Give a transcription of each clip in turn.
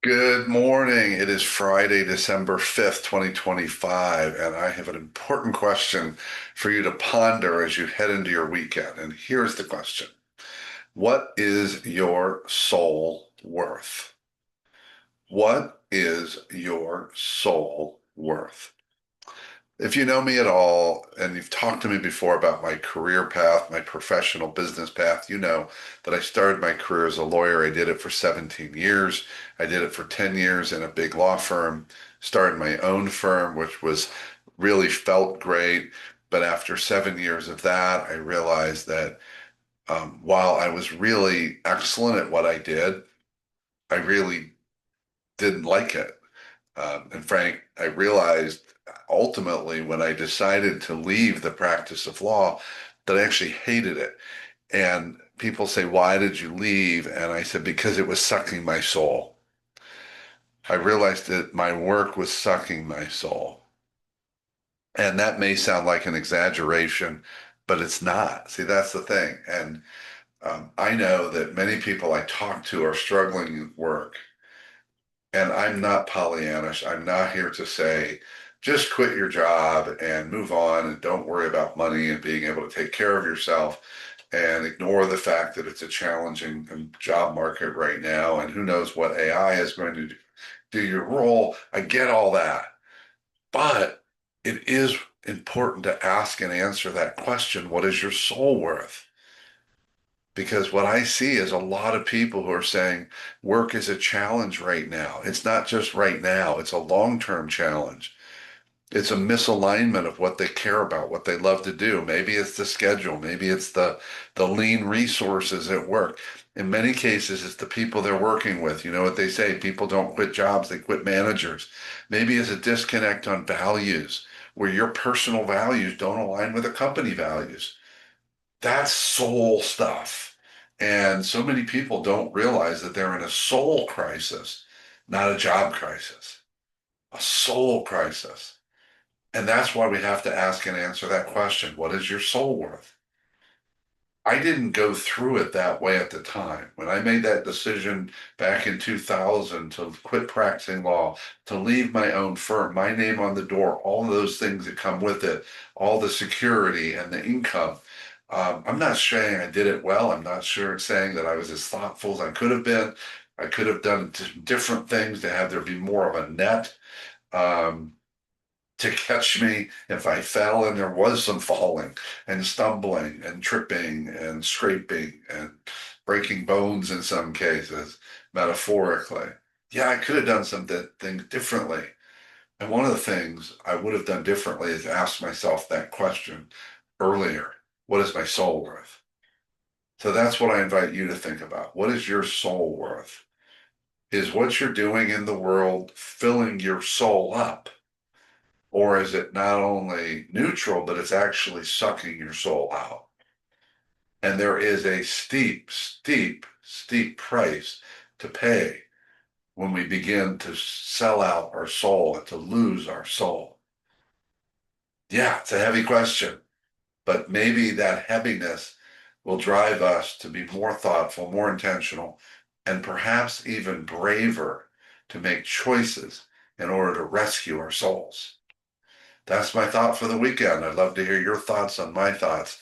Good morning. It is Friday, December 5th, 2025, and I have an important question for you to ponder as you head into your weekend. And here's the question. What is your soul worth? What is your soul worth? If you know me at all and you've talked to me before about my career path, my professional business path, you know that I started my career as a lawyer. I did it for 17 years. I did it for 10 years in a big law firm, started my own firm, which was really felt great. But after 7 years of that, I realized that while I was really excellent at what I did, I really didn't like it. And Frank, I realized ultimately when I decided to leave the practice of law that I actually hated it. And people say, "Why did you leave?" And I said, "Because it was sucking my soul." I realized that my work was sucking my soul. And that may sound like an exaggeration, but it's not. See, that's the thing. And I know that many people I talk to are struggling at work. And I'm not Pollyannish. I'm not here to say, just quit your job and move on and don't worry about money and being able to take care of yourself and ignore the fact that it's a challenging job market right now. And who knows what AI is going to do your role. I get all that. But it is important to ask and answer that question. What is your soul worth? Because what I see is a lot of people who are saying work is a challenge right now. It's not just right now, it's a long-term challenge. It's a misalignment of what they care about, what they love to do. Maybe it's the schedule, maybe it's the lean resources at work. In many cases, it's the people they're working with. You know what they say, people don't quit jobs, they quit managers. Maybe it's a disconnect on values, where your personal values don't align with the company values. That's soul stuff. And so many people don't realize that they're in a soul crisis, not a job crisis, a soul crisis. And that's why we have to ask and answer that question. What is your soul worth? I didn't go through it that way at the time. When I made that decision back in 2000 to quit practicing law, to leave my own firm, my name on the door, all of those things that come with it, all the security and the income. I'm not saying I did it well. I'm not sure saying that I was as thoughtful as I could have been. I could have done different things to have there be more of a net. Um, to catch me if I fell, and there was some falling and stumbling and tripping and scraping and breaking bones in some cases, metaphorically. Yeah, I could have done some things differently. And one of the things I would have done differently is ask myself that question earlier. What is my soul worth? So that's what I invite you to think about. What is your soul worth? Is what you're doing in the world filling your soul up? Or is it not only neutral, but it's actually sucking your soul out? And there is a steep, steep, steep price to pay when we begin to sell out our soul and to lose our soul. Yeah, it's a heavy question, but maybe that heaviness will drive us to be more thoughtful, more intentional, and perhaps even braver to make choices in order to rescue our souls. That's my thought for the weekend. I'd love to hear your thoughts on my thoughts.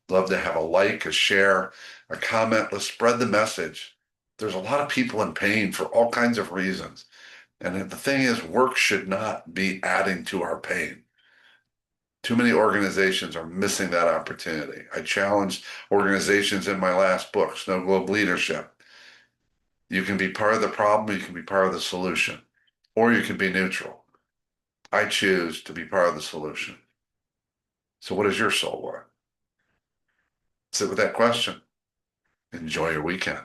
Love to have a like, a share, a comment. Let's spread the message. There's a lot of people in pain for all kinds of reasons. And the thing is, work should not be adding to our pain. Too many organizations are missing that opportunity. I challenged organizations in my last book, Snow Globe Leadership. You can be part of the problem, you can be part of the solution, or you can be neutral. I choose to be part of the solution. So what is your soul worth? Sit with that question. Enjoy your weekend.